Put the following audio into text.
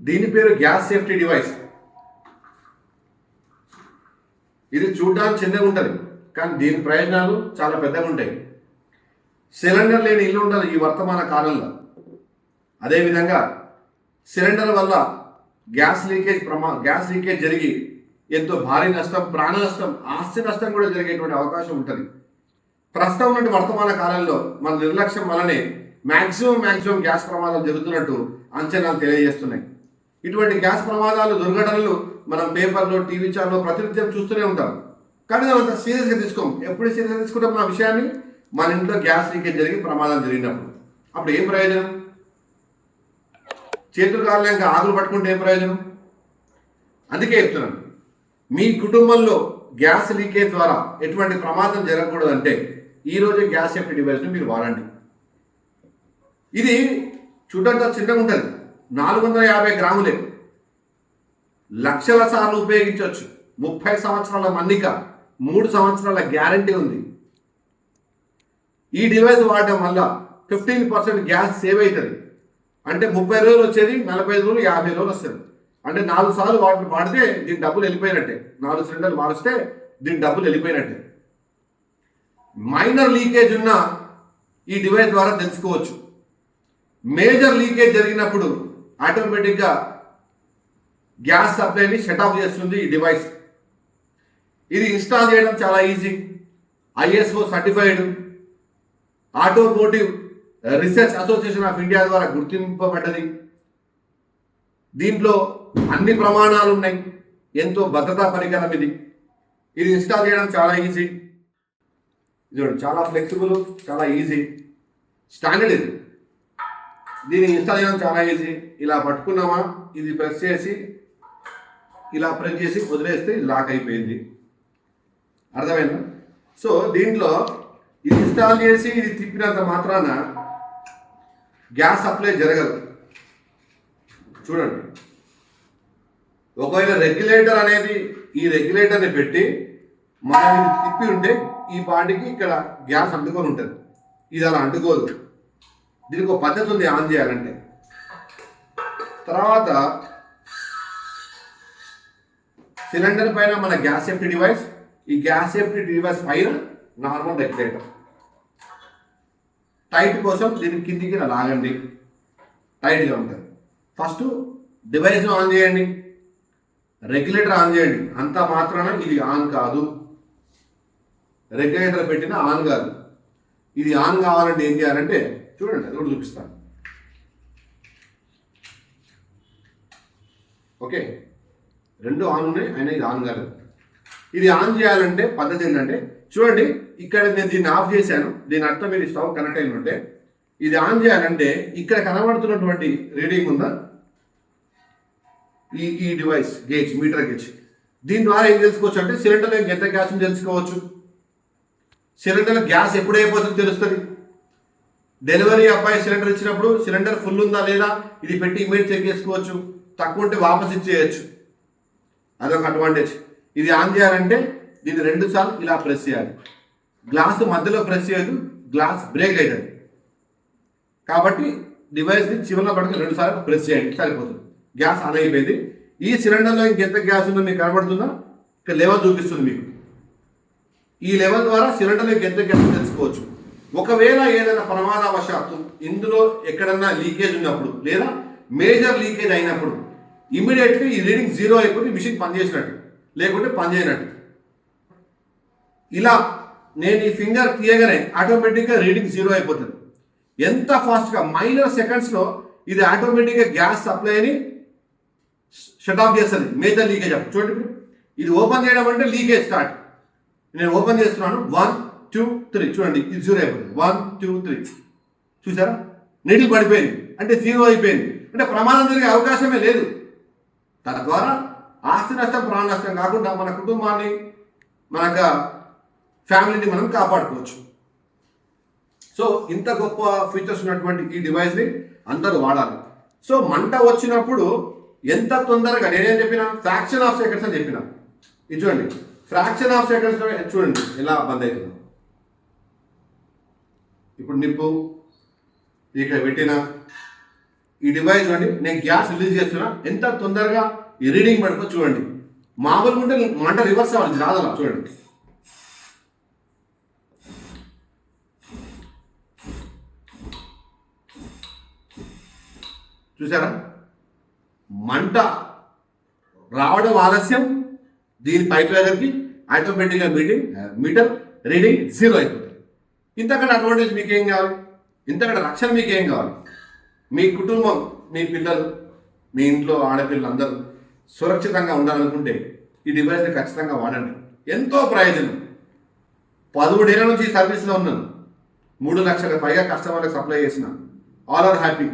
దీని పేరు gas safety device. ఇది చూడడానికి చిన్నగా ఉంటుంది, కానీ దీని ప్రయోజనాలు చాలా పెద్దగా ఉంటాయి. సిలిండర్ లేని ఇల్లు ఉండదు ఈ వర్తమాన కాలంలో. అదేవిధంగా సిలిండర్ వల్ల గ్యాస్ లీకేజ్ జరిగి ఎంతో భారీ నష్టం, ప్రాణ నష్టం, ఆస్తి నష్టం కూడా జరిగేటువంటి అవకాశం ఉంటుంది. ప్రస్తుతం నుండి వర్తమాన కాలంలో మన నిర్లక్ష్యం వల్లనే మ్యాక్సిమం గ్యాస్ ప్రమాదాలు జరుగుతున్నట్టు అంచనాలు తెలియజేస్తున్నాయి. ఇటువంటి గ్యాస్ ప్రమాదాలు, దుర్ఘటనలు మనం పేపర్లో, టీవీ ఛానల్లో ప్రతినిత్యం చూస్తూనే ఉంటాం. కానీ మనం అంత సీరియస్గా తీసుకోం. ఎప్పుడు సీరియస్గా తీసుకుంటాం మన విషయాన్ని? మన ఇంట్లో గ్యాస్ లీకేజ్ జరిగి ప్రమాదాలు జరిగినప్పుడు. అప్పుడు ఏం ప్రయోజనం? చేతులు కాలేక ఆకులు పట్టుకుంటే ఏం ప్రయోజనం? అందుకే చెప్తున్నాను, మీ కుటుంబంలో గ్యాస్ లీకేజ్ ద్వారా ఎటువంటి ప్రమాదం జరగకూడదంటే ఈరోజే గ్యాస్ సేఫ్టీ డివైస్ని మీరు వాడండి. ఇది చూడడానికి చిన్నగా ఉంటుంది, 450 గ్రాములే, లక్షల సార్లు ఉపయోగించవచ్చు. 30 సంవత్సరాల మన్నిక, 3 సంవత్సరాల గ్యారంటీ ఉంది. ఈ డివైస్ వాడటం వల్ల 15% గ్యాస్ సేవ్ అవుతుంది. అంటే 30 రోజులు వచ్చేది 45 రోజులు, 50 రోజులు వస్తుంది. అంటే 4 సార్లు వాడితే దీని డబ్బులు వెళ్ళిపోయినట్టే. 4 సిలిండర్లు మారిస్తే దీని డబ్బులు వెళ్ళిపోయినట్టే. మైనర్ లీకేజ్ ఉన్న ఈ డివైస్ ద్వారా తెలుసుకోవచ్చు. మేజర్ లీకేజ్ జరిగినప్పుడు ఆటోమేటిక్గా గ్యాస్ సప్లైని షట్ ఆఫ్ చేస్తుంది ఈ డివైస్. ఇది ఇన్స్టాల్ చేయడం చాలా easy. ISO certified, automotive research association of India ద్వారా గుర్తింపబడ్డది. దీంట్లో అన్ని ప్రమాణాలు ఉన్నాయి. ఎంతో భద్రతా పరికరం ఇది. ఇది ఇన్స్టాల్ చేయడం చాలా ఈజీ. ఇది చాలా ఫ్లెక్సిబుల్, చాలా ఈజీ, స్టాండర్డ్ ఇది. దీన్ని ఇన్స్టాల్ చేయడం చాలా ఈజీ. ఇలా పట్టుకున్నామా, ఇది ప్రెస్ చేసి ఇలా ప్రెస్ చేసి వదిలేస్తే ఇది లాక్ అయిపోయింది. అర్థమైందా? సో దీంట్లో ఇది ఇన్స్టాల్ చేసి ఇది తిప్పినంత మాత్రాన గ్యాస్ సప్లై జరగదు. చూడండి, ఒకవేళ రెగ్యులేటర్ అనేది ఈ రెగ్యులేటర్ని పెట్టి మనం ఇది తిప్పి ఉంటే ఈ పాటికి ఇక్కడ గ్యాస్ అంటుకొని ఉంటుంది. ఇది అలా అంటుకోదు. దీనికి ఒక పద్ధతి ఉంది ఆన్ చేయాలంటే. తర్వాత సిలిండర్ పైన మన గ్యాస్ సేఫ్టీ డివైస్, ఈ గ్యాస్ సేఫ్టీ డివైస్ పైన నార్మల్ రెగ్యులేటర్. టైట్ కోసం దీన్ని కిందికి లాగండి, టైట్గా ఉంటుంది. ఫస్ట్ డివైస్ను ఆన్ చేయండి, రెగ్యులేటర్ ఆన్ చేయండి. అంతా మాత్రాన ఇది ఆన్ కాదు. రెగ్యులేటర్ పెట్టిన ఆన్ కాదు. ఇది ఆన్ కావాలంటే ఏం చేయాలంటే చూడండి, అది కూడా చూపిస్తాను. ఓకే, 2 ఆన్ ఉన్నాయి, అయినా ఇది ఆన్ కాలేదు. ఇది ఆన్ చేయాలంటే పద్ధతి ఏంటంటే చూడండి, ఇక్కడ నేను దీన్ని ఆఫ్ చేశాను. దీని అర్థం మీరు స్టవ్ కనెక్ట్ అయిన ఉంటే ఇది ఆన్ చేయాలంటే ఇక్కడ కనబడుతున్నటువంటి రీడింగ్ ఉందా, ఈ డివైస్ గేజ్, మీటర్ గేజ్. దీని ద్వారా ఏం తెలుసుకోవచ్చు అంటే సిలిండర్లో ఎంత గ్యాస్ తెలుసుకోవచ్చు. సిలిండర్లో గ్యాస్ ఎప్పుడు అయిపోతుందో తెలుస్తుంది. డెలివరీ అబ్బాయి సిలిండర్ ఇచ్చినప్పుడు సిలిండర్ ఫుల్ ఉందా లేదా ఇది పెట్టి ఇమేజ్ చెక్ చేసుకోవచ్చు. తక్కువ ఉంటే వాపస్ ఇచ్చేయచ్చు. అదొక అడ్వాంటేజ్. ఇది ఆన్ చేయాలంటే దీన్ని 2 సార్లు ఇలా ప్రెస్ చేయాలి. గ్లాసు మధ్యలో ప్రెస్ చేయదు, గ్లాస్ బ్రేక్ అవుతుంది. కాబట్టి డివైస్ని చివరిలో పట్టుకుని 2 సార్లు ప్రెస్ చేయండి, సరిపోతుంది. గ్యాస్ ఆన్ అయిపోయింది. ఈ సిలిండర్లో ఇంకెంత గ్యాస్ ఉందో మీకు కనబడుతుందా? ఇక్కడ లెవెల్ చూపిస్తుంది మీకు. ఈ లెవెల్ ద్వారా సిలిండర్లో ఎంత గ్యాస్ తెలుసుకోవచ్చు. ఒకవేళ ఏదైనా ప్రమాదవశాత్తు ఇందులో ఎక్కడన్నా లీకేజ్ ఉన్నప్పుడు లేదా మేజర్ లీకేజ్ అయినప్పుడు ఇమీడియట్లీ ఈ రీడింగ్ 0 అయిపోయి మిషన్ పనిచేసినట్టు, లేకుంటే పనిచేయనట్టు. ఇలా నేను ఈ ఫింగర్ తీయగానే ఆటోమేటిక్గా రీడింగ్ 0 అయిపోతుంది. ఎంత ఫాస్ట్గా, మైనర్ సెకండ్స్లో ఇది ఆటోమేటిక్గా గ్యాస్ సప్లైని షట్ ఆఫ్ చేస్తుంది. మేజర్ లీకేజ్ అప్పుడు చూడండి, ఇది ఓపెన్ చేయడం అంటే లీకేజ్ స్టార్ట్. నేను ఓపెన్ చేస్తున్నాను, 1 2 3 చూడండి, ఇది 0 అయిపోయింది. 1 2 3 చూసారా, నీటికి పడిపోయింది అంటే 0 అయిపోయింది. అంటే ప్రమాదం జరిగే అవకాశమే లేదు. తద్వారా ఆస్తి నష్టం, ప్రాణ నష్టం కాకుండా మన కుటుంబాన్ని, మన ఫ్యామిలీని మనం కాపాడుకోవచ్చు. సో ఇంత గొప్ప ఫీచర్స్ ఉన్నటువంటి ఈ డివైస్ని అందరూ వాడాలి. సో మంట వచ్చినప్పుడు ఎంత తొందరగా, నేనేం చెప్పిన ఫ్రాక్షన్ ఆఫ్ సెకండ్స్ అని చెప్పిన. ఇది చూడండి, ఫ్రాక్షన్ ఆఫ్ సెకండ్స్ చూడండి ఎలా బంద్ అవుతుంది. ఇప్పుడు నిప్పు ఇక్కడ పెట్టిన ఈ డివైస్ చూడండి, నేను గ్యాస్ రిలీజ్ చేస్తున్నా, ఎంత తొందరగా ఈ రీడింగ్ పడుకో చూడండి. మామూలుగా ఉంటే మంట రివర్స్ అవ్వాలి, రాదలా చూడండి. చూసారా, మంట రావడం ఆలస్యం, దీని పైప్ దగ్గరికి ఆటోమేటిక్గా మీటర్ రీడింగ్ 0 అయిపోతుంది. ఇంతకంటే అడ్వాంటేజ్ మీకేం కావాలి, ఇంతకంటే రక్షణ మీకేం కావాలి? మీ కుటుంబం, మీ పిల్లలు, మీ ఇంట్లో ఆడపిల్లలు అందరూ సురక్షితంగా ఉండాలనుకుంటే ఈ డివైస్ని ఖచ్చితంగా వాడండి. ఎంతో ప్రయోజనం. 17 ఏళ్ళ నుంచి సర్వీస్లో ఉన్నాను, 3 లక్షల పైగా కస్టమర్లకు సప్లై చేసిన. All are happy.